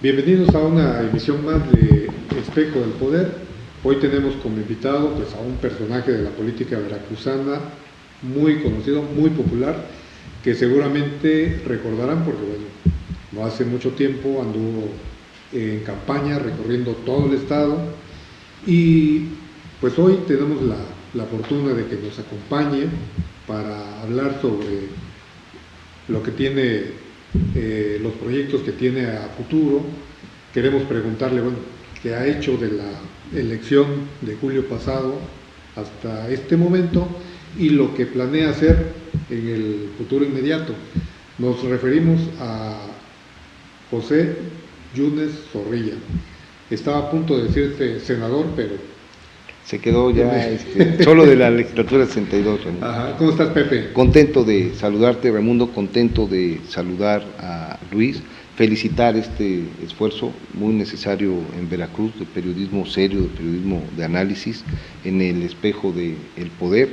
Bienvenidos a una emisión más de Espejo del Poder. Hoy tenemos como invitado pues, a un personaje de la política veracruzana muy conocido, muy popular, que seguramente recordarán porque bueno, no hace mucho tiempo anduvo en campaña recorriendo todo el estado y pues hoy tenemos la fortuna de que nos acompañe para hablar sobre lo que tiene, los proyectos que tiene a futuro. Queremos preguntarle, bueno, qué ha hecho de la elección de julio pasado hasta este momento y lo que planea hacer en el futuro inmediato. Nos referimos a José Yunes Zorrilla. Estaba a punto de decirse senador, pero se quedó ya solo de la legislatura 62. Ajá. ¿Cómo estás, Pepe? Contento de saludarte, Raimundo, contento de saludar a Luis, felicitar este esfuerzo muy necesario en Veracruz, de periodismo serio, de periodismo de análisis, en el espejo del poder.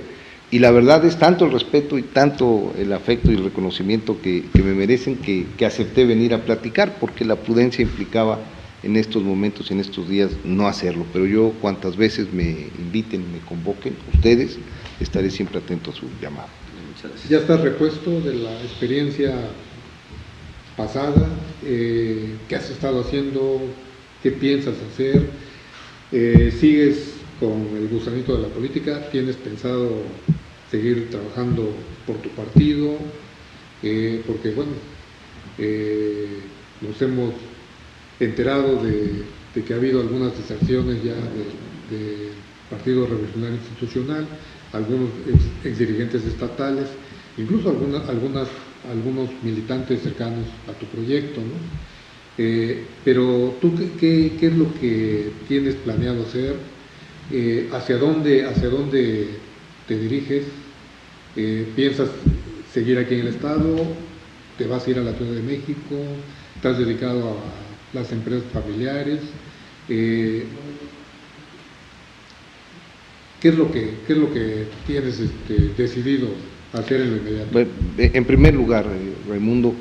Y la verdad es tanto el respeto y tanto el afecto y el reconocimiento que me merecen que acepté venir a platicar, porque la prudencia implicaba en estos momentos, en estos días, no hacerlo, pero yo cuantas veces me inviten, me convoquen, ustedes, estaré siempre atento a su llamado. Muchas gracias. ¿Ya estás repuesto de la experiencia pasada? ¿Qué has estado haciendo? ¿Qué piensas hacer? ¿Sigues con el gusanito de la política? ¿Tienes pensado seguir trabajando por tu partido? Porque bueno, nos hemos enterado de que ha habido algunas deserciones ya del Partido Revolucionario Institucional, algunos ex dirigentes estatales, incluso algunos militantes cercanos a tu proyecto, ¿no? Pero tú, ¿qué es lo que tienes planeado hacer? ¿Hacia dónde te diriges? ¿Piensas seguir aquí en el estado? ¿Te vas a ir a la Ciudad de México? ¿Estás dedicado a las empresas familiares? ¿Qué es lo que tienes decidido hacer en lo inmediato? En primer lugar, Raimundo,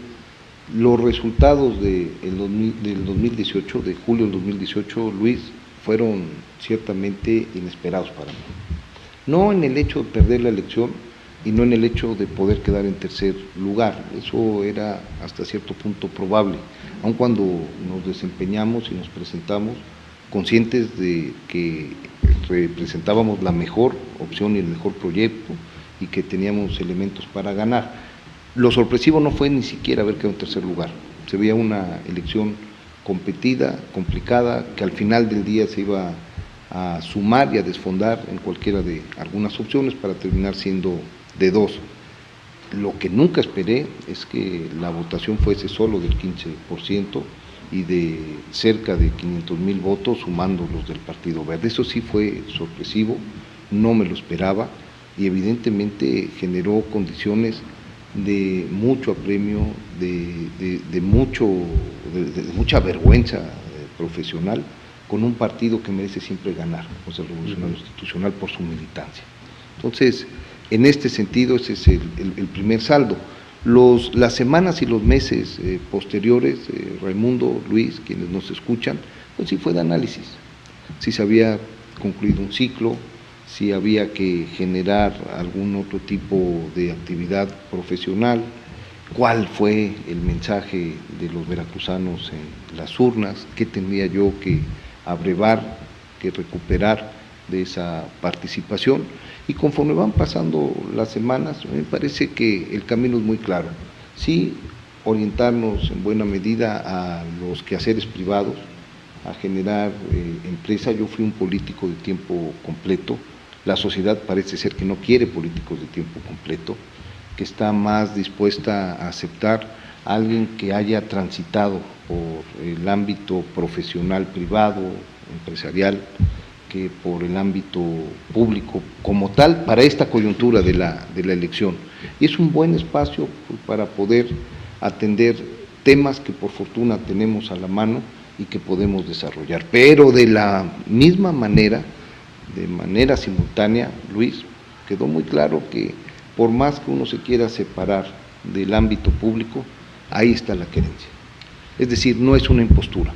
los resultados del 2018, de julio del 2018, Luis, fueron ciertamente inesperados para mí. No en el hecho de perder la elección y no en el hecho de poder quedar en tercer lugar, eso era hasta cierto punto probable, aun cuando nos desempeñamos y nos presentamos conscientes de que representábamos la mejor opción y el mejor proyecto y que teníamos elementos para ganar. Lo sorpresivo no fue ni siquiera haber quedado en tercer lugar, se veía una elección competida, complicada, que al final del día se iba a sumar y a desfondar en cualquiera de algunas opciones para terminar siendo de dos. Lo que nunca esperé es que la votación fuese solo del 15% y de cerca de 500,000 votos sumando los del Partido Verde. Eso sí fue sorpresivo, no me lo esperaba y evidentemente generó condiciones de mucho apremio, de mucha vergüenza profesional con un partido que merece siempre ganar, o sea, el Revolucionario Institucional, por su militancia. Entonces, en este sentido, ese es el primer saldo. Las semanas y los meses posteriores, Raimundo, Luis, quienes nos escuchan, pues sí fue de análisis. Si se había concluido un ciclo, si había que generar algún otro tipo de actividad profesional, cuál fue el mensaje de los veracruzanos en las urnas, qué tendría yo que abrevar, que recuperar de esa participación. Y conforme van pasando las semanas, me parece que el camino es muy claro. Sí, orientarnos en buena medida a los quehaceres privados, a generar empresa. Yo fui un político de tiempo completo, la sociedad parece ser que no quiere políticos de tiempo completo, que está más dispuesta a aceptar a alguien que haya transitado por el ámbito profesional privado, empresarial, que por el ámbito público como tal para esta coyuntura de la elección. Y es un buen espacio para poder atender temas que por fortuna tenemos a la mano y que podemos desarrollar. Pero de la misma manera, de manera simultánea, Luis, quedó muy claro que por más que uno se quiera separar del ámbito público, ahí está la querencia. Es decir, no es una impostura,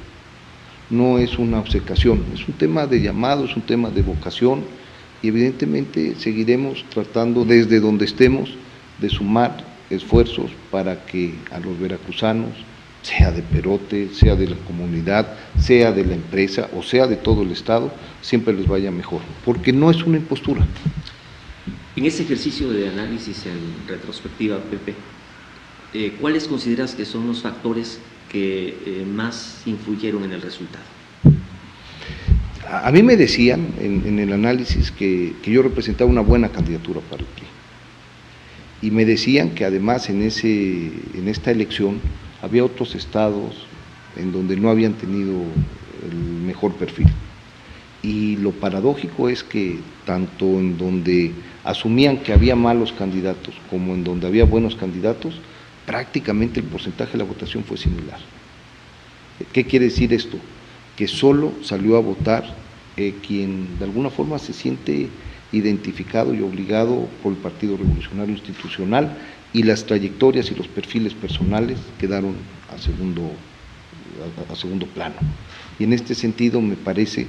no es una obcecación, es un tema de llamado, es un tema de vocación, y evidentemente seguiremos tratando desde donde estemos de sumar esfuerzos para que a los veracruzanos, sea de Perote, sea de la comunidad, sea de la empresa o sea de todo el Estado, siempre les vaya mejor, porque no es una impostura. En ese ejercicio de análisis en retrospectiva, Pepe, ¿cuáles consideras que son los factores que más influyeron en el resultado? A mí me decían en el análisis que yo representaba una buena candidatura para el PRI. Y me decían que además en esta elección había otros estados en donde no habían tenido el mejor perfil. Y lo paradójico es que tanto en donde asumían que había malos candidatos como en donde había buenos candidatos, prácticamente el porcentaje de la votación fue similar. ¿Qué quiere decir esto? Que solo salió a votar quien de alguna forma se siente identificado y obligado por el Partido Revolucionario Institucional, y las trayectorias y los perfiles personales quedaron a segundo plano. Y en este sentido me parece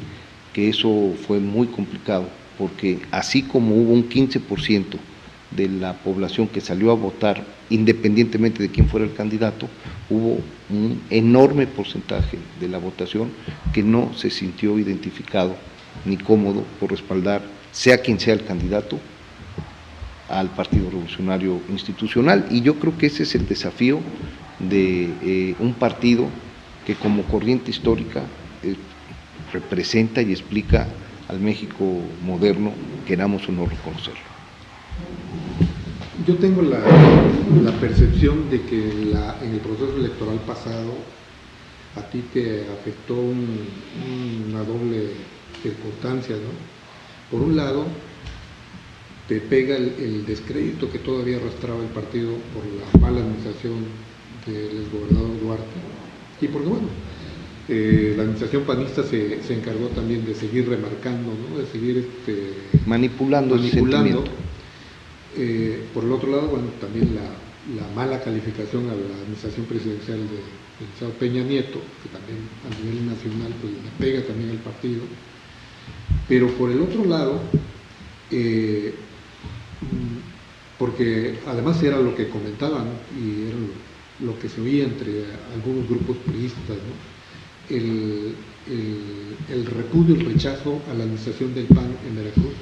que eso fue muy complicado, porque así como hubo un 15% de la población que salió a votar, independientemente de quién fuera el candidato, hubo un enorme porcentaje de la votación que no se sintió identificado ni cómodo por respaldar, sea quien sea el candidato, al Partido Revolucionario Institucional. Y yo creo que ese es el desafío de un partido que como corriente histórica representa y explica al México moderno, queramos o no reconocerlo. Yo tengo la percepción de que en el proceso electoral pasado a ti te afectó una doble circunstancia, ¿no? Por un lado, te pega el descrédito que todavía arrastraba el partido por la mala administración del exgobernador Duarte, y porque bueno, la administración panista se encargó también de seguir remarcando, ¿no? De seguir manipulando el sentimiento. Por el otro lado, bueno, también la mala calificación a la administración presidencial del licenciado Peña Nieto, que también a nivel nacional pues le pega también al partido. Pero por el otro lado, porque además era lo que comentaban y era lo que se oía entre algunos grupos priistas, ¿no? El repudio, el rechazo a la administración del PAN en Veracruz,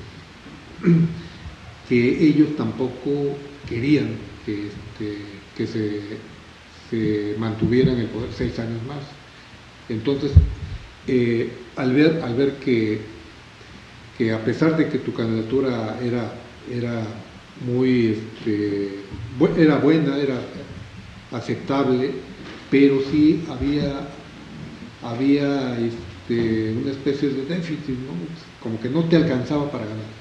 que ellos tampoco querían que se mantuviera en el poder 6 años más. Entonces, al ver que a pesar de que tu candidatura era muy era buena, era aceptable, pero sí había una especie de déficit, ¿no? Como que no te alcanzaba para ganar.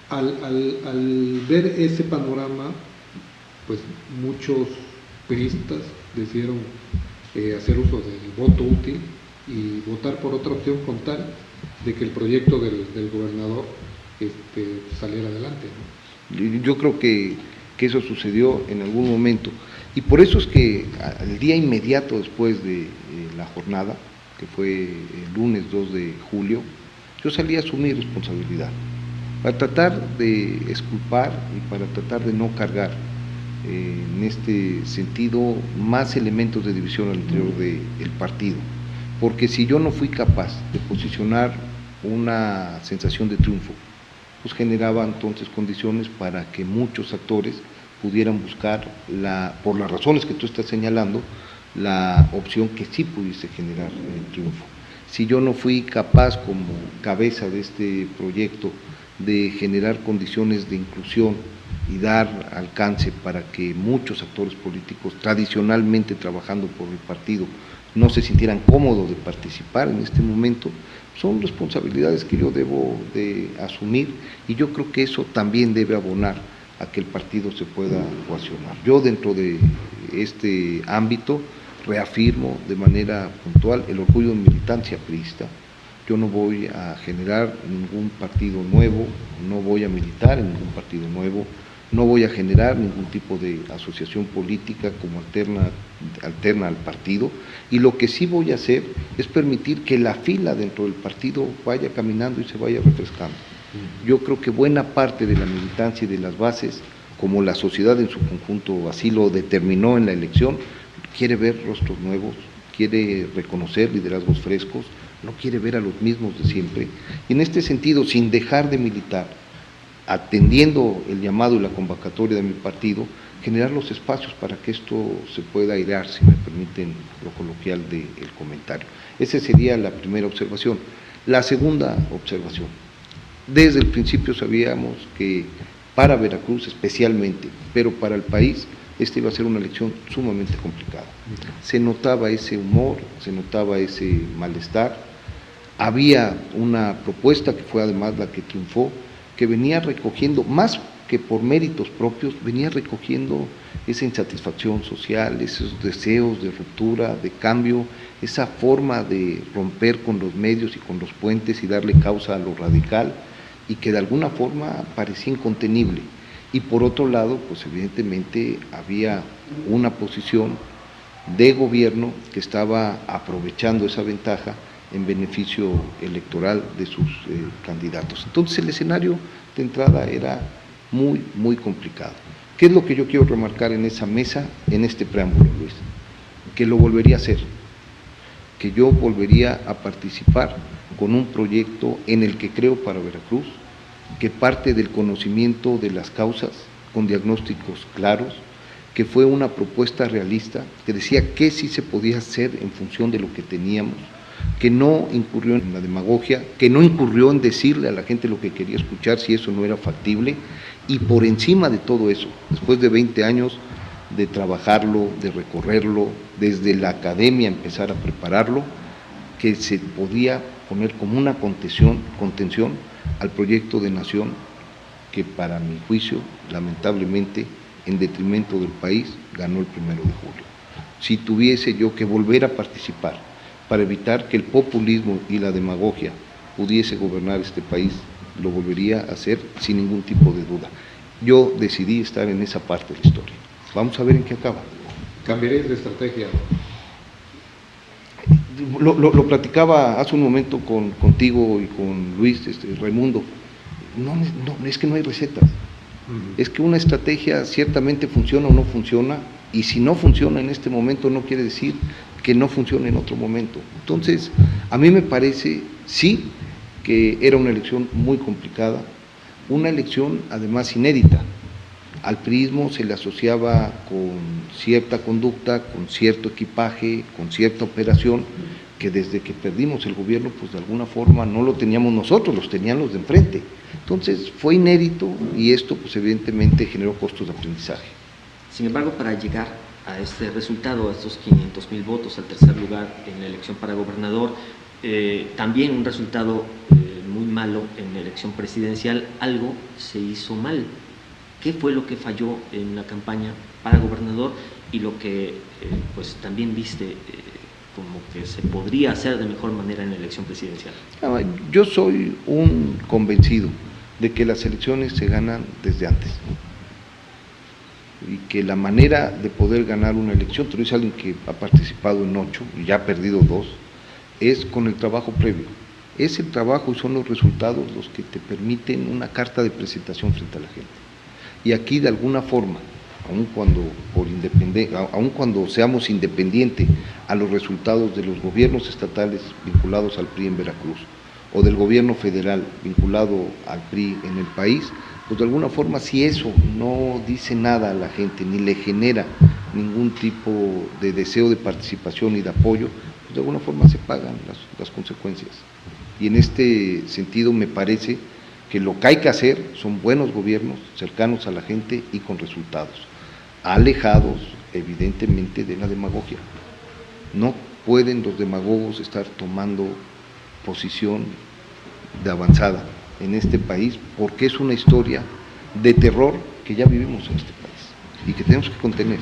Al ver ese panorama, pues muchos priistas decidieron hacer uso del voto útil y votar por otra opción con tal de que el proyecto del gobernador saliera adelante, ¿no? Yo creo que eso sucedió en algún momento, y por eso es que al día inmediato después de la jornada, que fue el lunes 2 de julio, yo salí a asumir responsabilidad, para tratar de exculpar y para tratar de no cargar en este sentido más elementos de división al interior del partido, porque si yo no fui capaz de posicionar una sensación de triunfo, pues generaba entonces condiciones para que muchos actores pudieran buscar, por las razones que tú estás señalando, la opción que sí pudiese generar el triunfo. Si yo no fui capaz como cabeza de este proyecto de generar condiciones de inclusión y dar alcance para que muchos actores políticos tradicionalmente trabajando por el partido no se sintieran cómodos de participar en este momento, son responsabilidades que yo debo de asumir, y yo creo que eso también debe abonar a que el partido se pueda cohesionar. Yo dentro de este ámbito reafirmo de manera puntual el orgullo de militancia priista. Yo no voy a generar ningún partido nuevo, no voy a militar en ningún partido nuevo, no voy a generar ningún tipo de asociación política como alterna al partido, y lo que sí voy a hacer es permitir que la fila dentro del partido vaya caminando y se vaya refrescando. Yo creo que buena parte de la militancia y de las bases, como la sociedad en su conjunto así lo determinó en la elección, quiere ver rostros nuevos, quiere reconocer liderazgos frescos, no quiere ver a los mismos de siempre, y en este sentido, sin dejar de militar, atendiendo el llamado y la convocatoria de mi partido, generar los espacios para que esto se pueda airear, si me permiten lo coloquial del comentario. Esa sería la primera observación. La segunda observación, desde el principio sabíamos que para Veracruz especialmente, pero para el país, esta iba a ser una elección sumamente complicada. Se notaba ese humor, se notaba ese malestar, había una propuesta que fue además la que triunfó, que venía recogiendo, más que por méritos propios, venía recogiendo esa insatisfacción social, esos deseos de ruptura, de cambio, esa forma de romper con los medios y con los puentes y darle causa a lo radical, y que de alguna forma parecía incontenible. Y por otro lado, pues evidentemente había una posición de gobierno que estaba aprovechando esa ventaja en beneficio electoral de sus candidatos. Entonces el escenario de entrada era muy, muy complicado. ¿Qué es lo que yo quiero remarcar en esa mesa, en este preámbulo, Luis? Que lo volvería a hacer, que yo volvería a participar con un proyecto en el que creo para Veracruz, que parte del conocimiento de las causas, con diagnósticos claros, que fue una propuesta realista, que decía qué sí se podía hacer en función de lo que teníamos, que no incurrió en la demagogia, que no incurrió en decirle a la gente lo que quería escuchar si eso no era factible, y por encima de todo eso, después de 20 años de trabajarlo, de recorrerlo, desde la academia empezar a prepararlo, que se podía poner como una contención al proyecto de nación que para mi juicio, lamentablemente, en detrimento del país, ganó el 1 de julio. Si tuviese yo que volver a participar para evitar que el populismo y la demagogia pudiese gobernar este país, lo volvería a hacer sin ningún tipo de duda. Yo decidí estar en esa parte de la historia. Vamos a ver en qué acaba. ¿Cambiaréis de estrategia? Lo platicaba hace un momento contigo y con Luis, Raimundo. No, es que no hay recetas. Es que una estrategia ciertamente funciona o no funciona, y si no funciona en este momento no quiere decir que no funcione en otro momento. Entonces, a mí me parece, sí, que era una elección muy complicada, una elección además inédita. Al priismo se le asociaba con cierta conducta, con cierto equipaje, con cierta operación, que desde que perdimos el gobierno, pues de alguna forma no lo teníamos nosotros, los tenían los de enfrente. Entonces fue inédito, y esto pues evidentemente generó costos de aprendizaje. Sin embargo, para llegar a este resultado, a estos 500,000 votos, al tercer lugar en la elección para gobernador, también un resultado muy malo en la elección presidencial, algo se hizo mal. ¿Qué fue lo que falló en la campaña para gobernador y lo que pues también viste como que se podría hacer de mejor manera en la elección presidencial? Yo soy un convencido de que las elecciones se ganan desde antes, y que la manera de poder ganar una elección, tú eres alguien que ha participado en 8 y ya ha perdido 2, es con el trabajo previo. Es el trabajo y son los resultados los que te permiten una carta de presentación frente a la gente. Y aquí de alguna forma, aun cuando seamos independientes a los resultados de los gobiernos estatales vinculados al PRI en Veracruz, o del gobierno federal vinculado al PRI en el país, pues de alguna forma, si eso no dice nada a la gente, ni le genera ningún tipo de deseo de participación y de apoyo, pues de alguna forma se pagan las consecuencias. Y en este sentido me parece que lo que hay que hacer son buenos gobiernos, cercanos a la gente y con resultados, alejados evidentemente de la demagogia. No pueden los demagogos estar tomando posición de avanzada en este país, porque es una historia de terror que ya vivimos en este país y que tenemos que contener.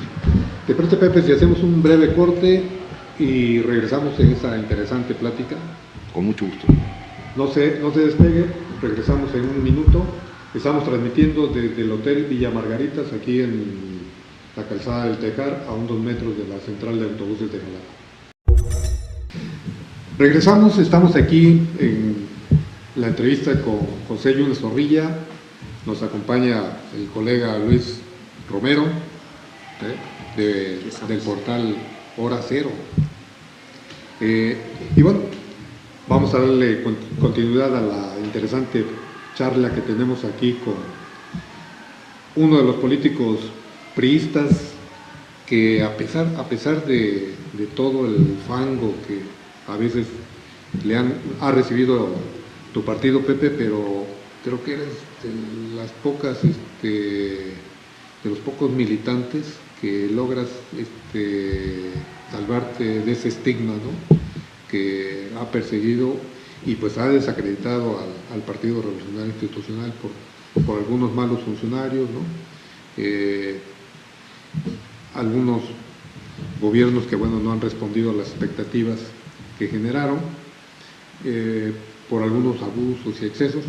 ¿Te parece, Pepe, si hacemos un breve corte y regresamos en esta interesante plática? Con mucho gusto. No se despegue, regresamos en un minuto Estamos transmitiendo desde el Hotel Villa Margaritas, aquí en la calzada del Tejar, a unos 2 metros de la central de autobuses de Jalapa. Regresamos, estamos aquí en la entrevista con José Yunes Zorrilla, nos acompaña el colega Luis Romero, del portal Hora Cero. Y bueno, vamos a darle continuidad a la interesante charla que tenemos aquí con uno de los políticos priistas que a pesar de todo el fango que a veces ha recibido tu partido, Pepe, pero creo que eres de los pocos militantes que logras salvarte de ese estigma, ¿no?, que ha perseguido y pues ha desacreditado al Partido Revolucionario Institucional por algunos malos funcionarios, ¿no? Algunos gobiernos que no han respondido a las expectativas que generaron, por algunos abusos y excesos,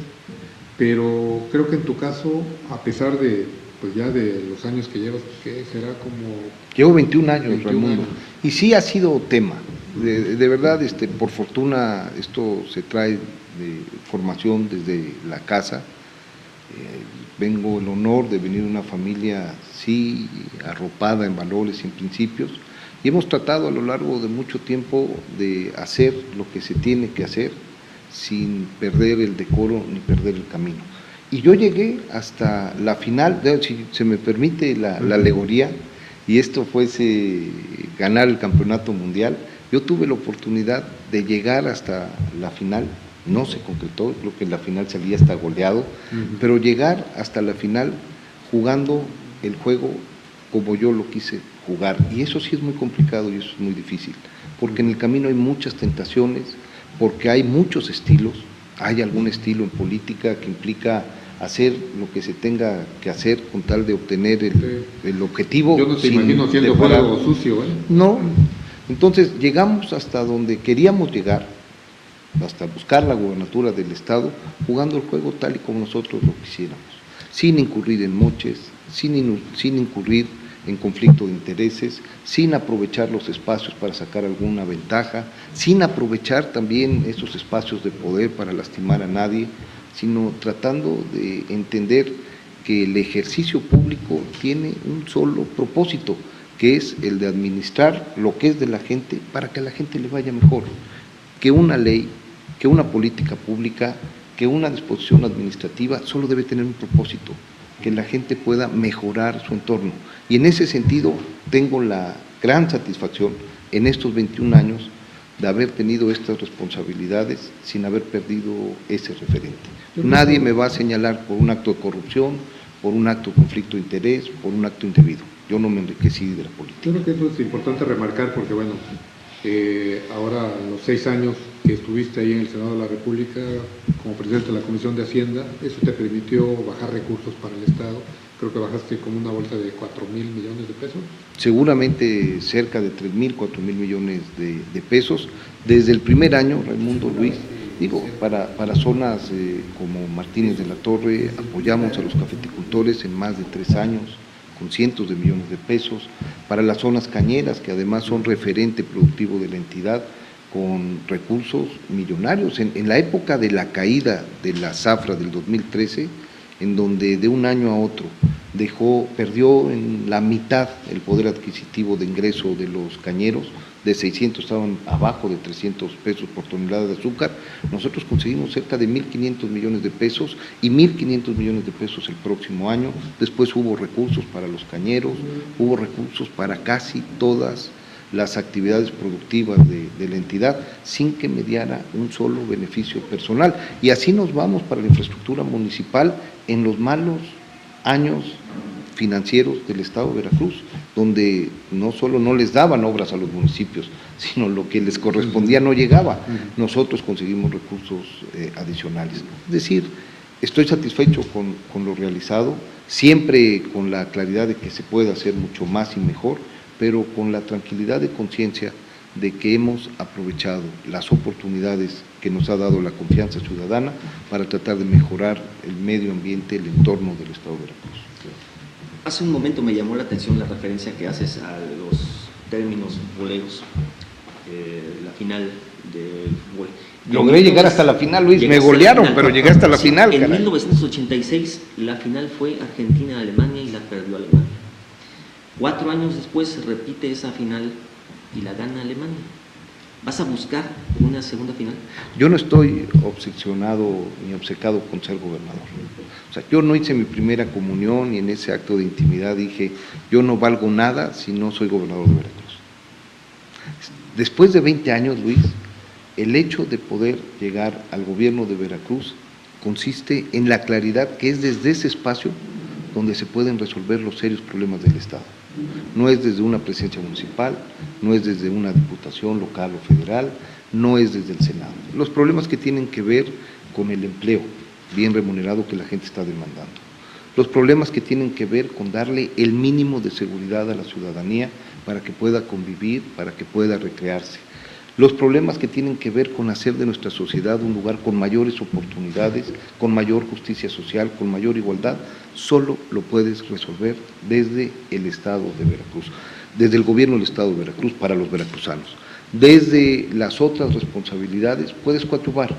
pero creo que en tu caso, a pesar de los años que llevas, que será como... Llevo 21 años, Raimundo, y sí ha sido tema, de verdad, por fortuna esto se trae de formación desde la casa. Vengo el honor de venir de una familia, sí, arropada en valores y en principios, y hemos tratado a lo largo de mucho tiempo de hacer lo que se tiene que hacer sin perder el decoro ni perder el camino. Y yo llegué hasta la final, si se me permite la alegoría, y esto fuese ganar el campeonato mundial. Yo tuve la oportunidad de llegar hasta la final, no se concretó, creo que en la final salía hasta goleado, pero llegar hasta la final jugando el juego como yo lo quise jugar, y eso sí es muy complicado y eso es muy difícil, porque en el camino hay muchas tentaciones, porque hay muchos estilos, hay algún estilo en política que implica hacer lo que se tenga que hacer con tal de obtener el objetivo. Yo no te imagino haciendo juego sucio, ¿eh? No, entonces llegamos hasta donde queríamos llegar, hasta buscar la gobernatura del Estado, jugando el juego tal y como nosotros lo quisiéramos, sin incurrir en moches, sin incurrir en conflicto de intereses, sin aprovechar los espacios para sacar alguna ventaja, sin aprovechar también esos espacios de poder para lastimar a nadie, sino tratando de entender que el ejercicio público tiene un solo propósito, que es el de administrar lo que es de la gente para que a la gente le vaya mejor, que una ley, que una política pública, que una disposición administrativa solo debe tener un propósito, que la gente pueda mejorar su entorno. Y en ese sentido tengo la gran satisfacción en estos 21 años de haber tenido estas responsabilidades sin haber perdido ese referente. Nadie me va a señalar por un acto de corrupción, por un acto de conflicto de interés, por un acto indebido. Yo no me enriquecí de la política. Yo creo que eso es importante remarcar porque, ahora los 6 años que estuviste ahí en el Senado de la República como presidente de la Comisión de Hacienda, eso te permitió bajar recursos para el Estado. Creo que bajaste como una bolsa de 4,000 millones de pesos. Seguramente cerca de 3,000, 4,000 millones de pesos. Desde el primer año, Raimundo, Luis, para zonas como Martínez de la Torre, apoyamos a los cafeticultores en más de 3 años, con cientos de millones de pesos. Para las zonas cañeras, que además son referente productivo de la entidad, con recursos millonarios. En la época de la caída de la zafra del 2013, en donde de un año a otro perdió en la mitad el poder adquisitivo de ingreso de los cañeros, de 600 estaban abajo de 300 pesos por tonelada de azúcar, nosotros conseguimos cerca de 1.500 millones de pesos y 1.500 millones de pesos el próximo año. Después hubo recursos para los cañeros, hubo recursos para casi todas las actividades productivas de la entidad, sin que mediara un solo beneficio personal. Y así nos vamos para la infraestructura municipal en los malos años financieros del Estado de Veracruz, donde no solo no les daban obras a los municipios, sino lo que les correspondía no llegaba. Nosotros conseguimos recursos adicionales. Es decir, estoy satisfecho con lo realizado, siempre con la claridad de que se puede hacer mucho más y mejor, pero con la tranquilidad de conciencia de que hemos aprovechado las oportunidades que nos ha dado la confianza ciudadana para tratar de mejorar el medio ambiente, el entorno del Estado de Veracruz. Hace un momento me llamó la atención la referencia que haces a los términos boleros, la final del fútbol. Logré llegar hasta la final, Luis, me golearon, pero llegué hasta la final. En 1986 la final fue Argentina-Alemania y la perdió Alemania. 4 años después se repite esa final y la gana Alemania. ¿Vas a buscar una segunda final? Yo no estoy obsesionado ni obcecado con ser gobernador. O sea, yo no hice mi primera comunión y en ese acto de intimidad dije, yo no valgo nada si no soy gobernador de Veracruz. Después de 20 años, Luis, el hecho de poder llegar al gobierno de Veracruz consiste en la claridad que es desde ese espacio donde se pueden resolver los serios problemas del Estado. No es desde una presidencia municipal, no es desde una diputación local o federal, no es desde el Senado. Los problemas que tienen que ver con el empleo bien remunerado que la gente está demandando. Los problemas que tienen que ver con darle el mínimo de seguridad a la ciudadanía para que pueda convivir, para que pueda recrearse. Los problemas que tienen que ver con hacer de nuestra sociedad un lugar con mayores oportunidades, con mayor justicia social, con mayor igualdad, solo lo puedes resolver desde el Estado de Veracruz, desde el gobierno del Estado de Veracruz para los veracruzanos. Desde las otras responsabilidades puedes coadyuvar,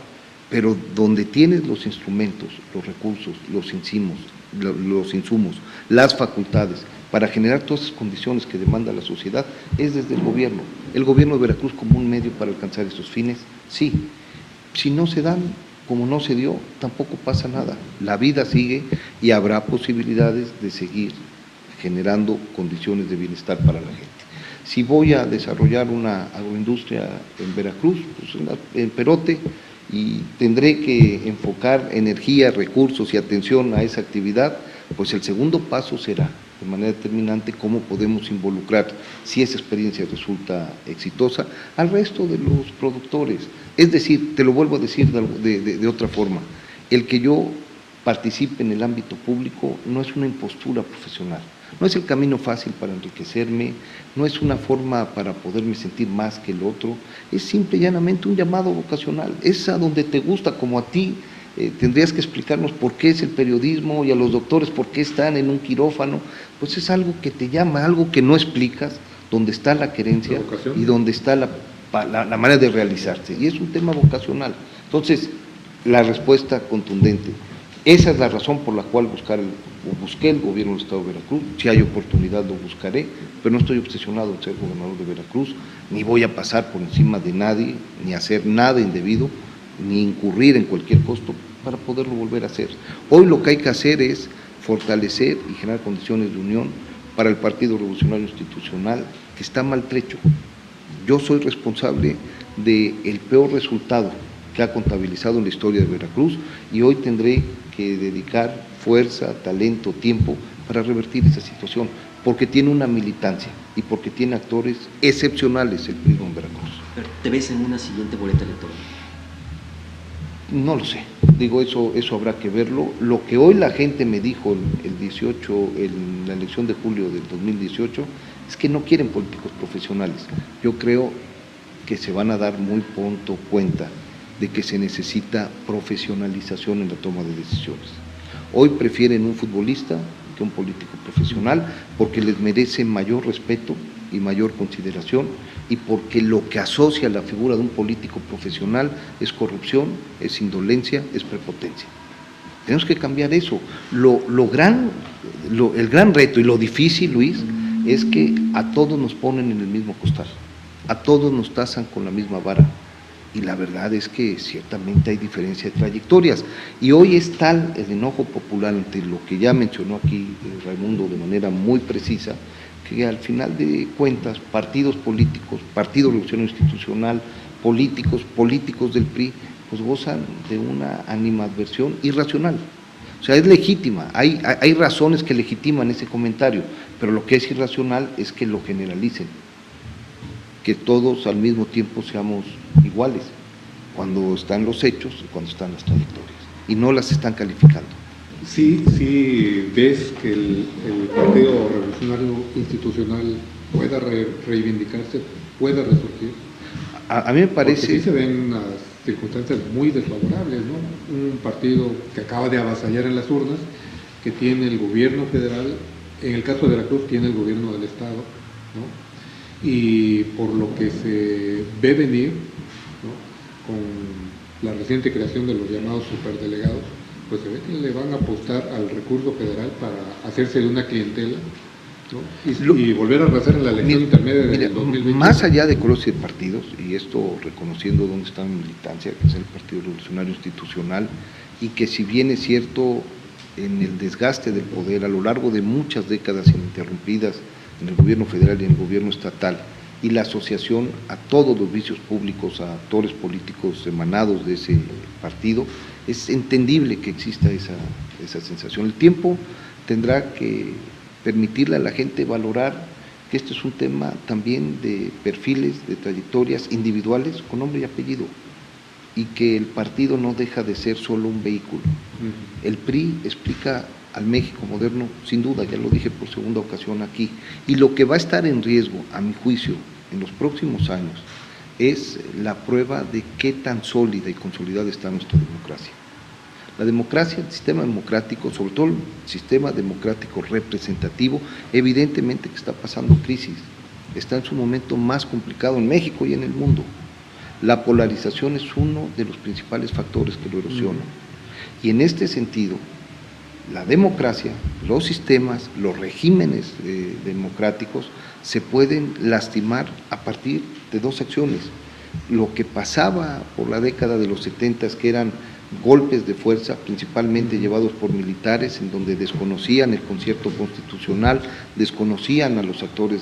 pero donde tienes los instrumentos, los recursos, los insumos, las facultades, para generar todas esas condiciones que demanda la sociedad, es desde el gobierno. El gobierno de Veracruz como un medio para alcanzar esos fines, sí. Si no se dan, como no se dio, tampoco pasa nada. La vida sigue y habrá posibilidades de seguir generando condiciones de bienestar para la gente. Si voy a desarrollar una agroindustria en Veracruz, pues en Perote, y tendré que enfocar energía, recursos y atención a esa actividad, pues el segundo paso será de manera determinante cómo podemos involucrar, si esa experiencia resulta exitosa, al resto de los productores. Es decir, te lo vuelvo a decir de otra forma, el que yo participe en el ámbito público no es una impostura profesional, no es el camino fácil para enriquecerme, no es una forma para poderme sentir más que el otro, es simple y llanamente un llamado vocacional, es a donde te gusta, como a ti. Tendrías que explicarnos por qué es el periodismo y a los doctores por qué están en un quirófano, pues es algo que te llama, algo que no explicas, donde está la querencia y donde está la manera de realizarse, y es un tema vocacional. Entonces, la respuesta contundente, esa es la razón por la cual busqué el gobierno del Estado de Veracruz, si hay oportunidad lo buscaré, pero no estoy obsesionado en ser gobernador de Veracruz, ni voy a pasar por encima de nadie, ni hacer nada indebido, ni incurrir en cualquier costo para poderlo volver a hacer. Hoy lo que hay que hacer es fortalecer y generar condiciones de unión para el Partido Revolucionario Institucional, que está maltrecho. Yo soy responsable del peor resultado que ha contabilizado en la historia de Veracruz y hoy tendré que dedicar fuerza, talento, tiempo para revertir esa situación, porque tiene una militancia y porque tiene actores excepcionales el PRI en Veracruz. ¿Te ves en una siguiente boleta electoral? No lo sé, digo, eso habrá que verlo. Lo que hoy la gente me dijo en la elección de julio del 2018, es que no quieren políticos profesionales. Yo creo que se van a dar muy pronto cuenta de que se necesita profesionalización en la toma de decisiones. Hoy prefieren un futbolista que un político profesional porque les merece mayor respeto y mayor consideración, y porque lo que asocia la figura de un político profesional es corrupción, es indolencia, es prepotencia. Tenemos que cambiar eso. El gran reto y lo difícil, Luis, es que a todos nos ponen en el mismo costal, a todos nos tasan con la misma vara, y la verdad es que ciertamente hay diferencia de trayectorias, y hoy es tal el enojo popular ante lo que ya mencionó aquí Raimundo de manera muy precisa, que al final de cuentas partidos políticos, Partido Revolucionario Institucional, políticos del PRI, pues gozan de una animadversión irracional. O sea, es legítima, hay razones que legitiman ese comentario, pero lo que es irracional es que lo generalicen, que todos al mismo tiempo seamos iguales, cuando están los hechos y cuando están las trayectorias, y no las están calificando. Sí ves que el Partido Revolucionario Institucional pueda reivindicarse, pueda resurgir. A mí me parece... Porque sí se ven unas circunstancias muy desfavorables, ¿no? Un partido que acaba de avasallar en las urnas, que tiene el gobierno federal, en el caso de Veracruz tiene el gobierno del estado, ¿no? Y por lo que se ve venir, ¿no? Con la reciente creación de los llamados superdelegados, pues se ve que le van a apostar al recurso federal para hacerse de una clientela, ¿no? Y volver a arrasar en la elección intermedia del 2020. Más allá de colores y de partidos, y esto reconociendo dónde está mi militancia, que es el Partido Revolucionario Institucional, y que si bien es cierto en el desgaste del poder a lo largo de muchas décadas ininterrumpidas en el gobierno federal y en el gobierno estatal, y la asociación a todos los vicios públicos, a actores políticos emanados de ese partido, es entendible que exista esa sensación. El tiempo tendrá que permitirle a la gente valorar que este es un tema también de perfiles, de trayectorias individuales con nombre y apellido, y que el partido no deja de ser solo un vehículo. El PRI explica al México moderno, sin duda, ya lo dije por segunda ocasión aquí, y lo que va a estar en riesgo, a mi juicio, en los próximos años, es la prueba de qué tan sólida y consolidada está nuestra democracia. La democracia, el sistema democrático, sobre todo el sistema democrático representativo, evidentemente que está pasando crisis, está en su momento más complicado en México y en el mundo. La polarización es uno de los principales factores que lo erosionan. Y en este sentido, la democracia, los sistemas, los regímenes democráticos se pueden lastimar a partir de dos acciones. Lo que pasaba por la década de los 70, que eran golpes de fuerza, principalmente llevados por militares, en donde desconocían el concierto constitucional, desconocían a los actores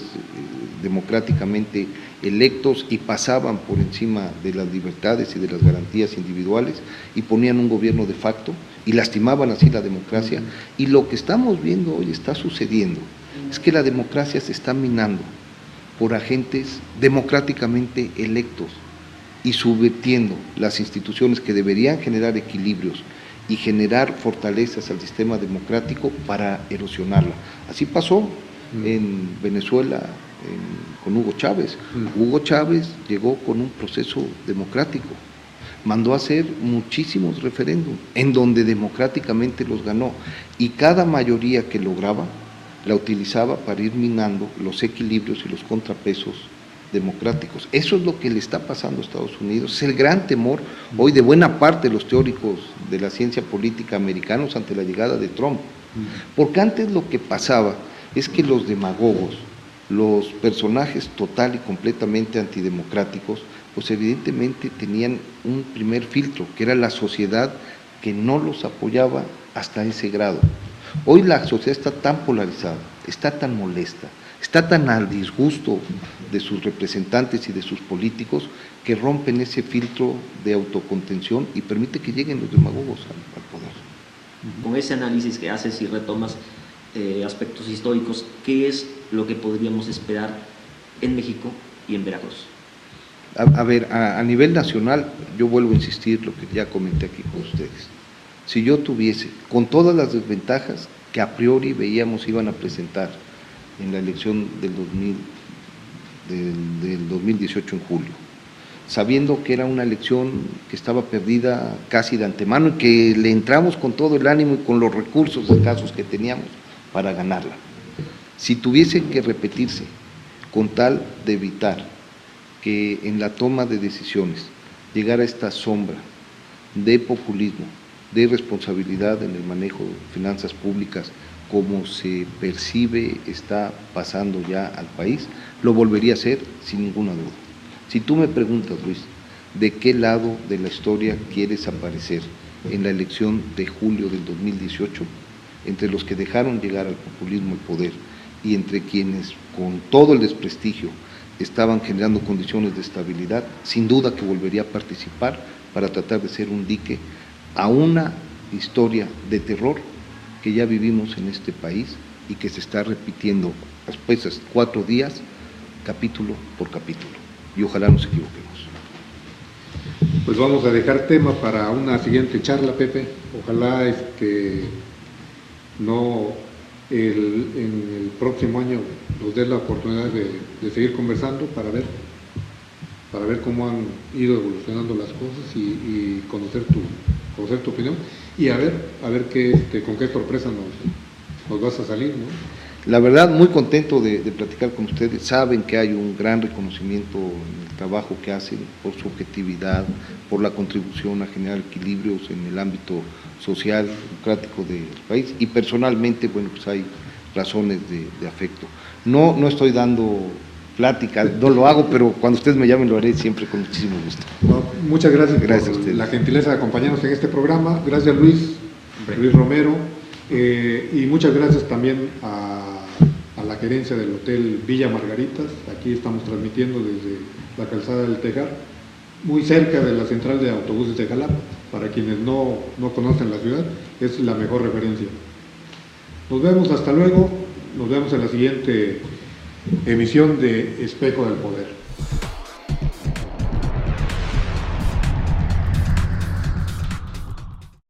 democráticamente electos y pasaban por encima de las libertades y de las garantías individuales y ponían un gobierno de facto y lastimaban así la democracia. Y lo que estamos viendo hoy está sucediendo, es que la democracia se está minando por agentes democráticamente electos y subvirtiendo las instituciones que deberían generar equilibrios y generar fortalezas al sistema democrático para erosionarla. Así pasó en Venezuela con Hugo Chávez. Hugo Chávez llegó con un proceso democrático, mandó a hacer muchísimos referéndums en donde democráticamente los ganó, y cada mayoría que lograba la utilizaba para ir minando los equilibrios y los contrapesos democráticos. Eso es lo que le está pasando a Estados Unidos, es el gran temor hoy de buena parte de los teóricos de la ciencia política americanos ante la llegada de Trump, porque antes lo que pasaba es que los demagogos, los personajes total y completamente antidemocráticos, pues evidentemente tenían un primer filtro, que era la sociedad que no los apoyaba hasta ese grado. Hoy la sociedad está tan polarizada, está tan molesta, está tan al disgusto de sus representantes y de sus políticos, que rompen ese filtro de autocontención y permite que lleguen los demagogos al poder. Con ese análisis que haces y retomas aspectos históricos, ¿qué es lo que podríamos esperar en México y en Veracruz? A ver, a nivel nacional, yo vuelvo a insistir lo que ya comenté aquí con ustedes. Si yo tuviese, con todas las desventajas que a priori veíamos iban a presentar en la elección del 2018 en julio, sabiendo que era una elección que estaba perdida casi de antemano y que le entramos con todo el ánimo y con los recursos escasos que teníamos para ganarla. Si tuviese que repetirse con tal de evitar que en la toma de decisiones llegara esta sombra de populismo, de irresponsabilidad en el manejo de finanzas públicas, como se percibe está pasando ya al país, lo volvería a hacer sin ninguna duda. Si tú me preguntas, Luis, ¿de qué lado de la historia quieres aparecer en la elección de julio del 2018? Entre los que dejaron llegar al populismo el poder y entre quienes con todo el desprestigio estaban generando condiciones de estabilidad, sin duda que volvería a participar para tratar de ser un dique a una historia de terror que ya vivimos en este país y que se está repitiendo después de 4 días, capítulo por capítulo, y ojalá nos equivoquemos. Pues vamos a dejar tema para una siguiente charla, Pepe. Ojalá no en el próximo año nos dé la oportunidad de seguir conversando para ver cómo han ido evolucionando las cosas y conocer tu opinión y a ver con qué sorpresa nos vas a salir, ¿no? La verdad, muy contento de platicar con ustedes. Saben que hay un gran reconocimiento en el trabajo que hacen, por su objetividad, por la contribución a generar equilibrios en el ámbito social, democrático del país, y personalmente, bueno, pues hay razones de afecto. No estoy dando plática, no lo hago, pero cuando ustedes me llamen lo haré siempre con muchísimo gusto. No, muchas gracias Gracias por a ustedes. la gentileza de acompañarnos en este programa. Gracias Luis Romero, y muchas gracias también a la gerencia del Hotel Villa Margaritas. Aquí estamos transmitiendo desde la calzada del Tejar, muy cerca de la central de autobuses de Jalapa. Para quienes no conocen la ciudad, es la mejor referencia. Nos vemos, hasta luego. Nos vemos en la siguiente emisión de Espejo del Poder.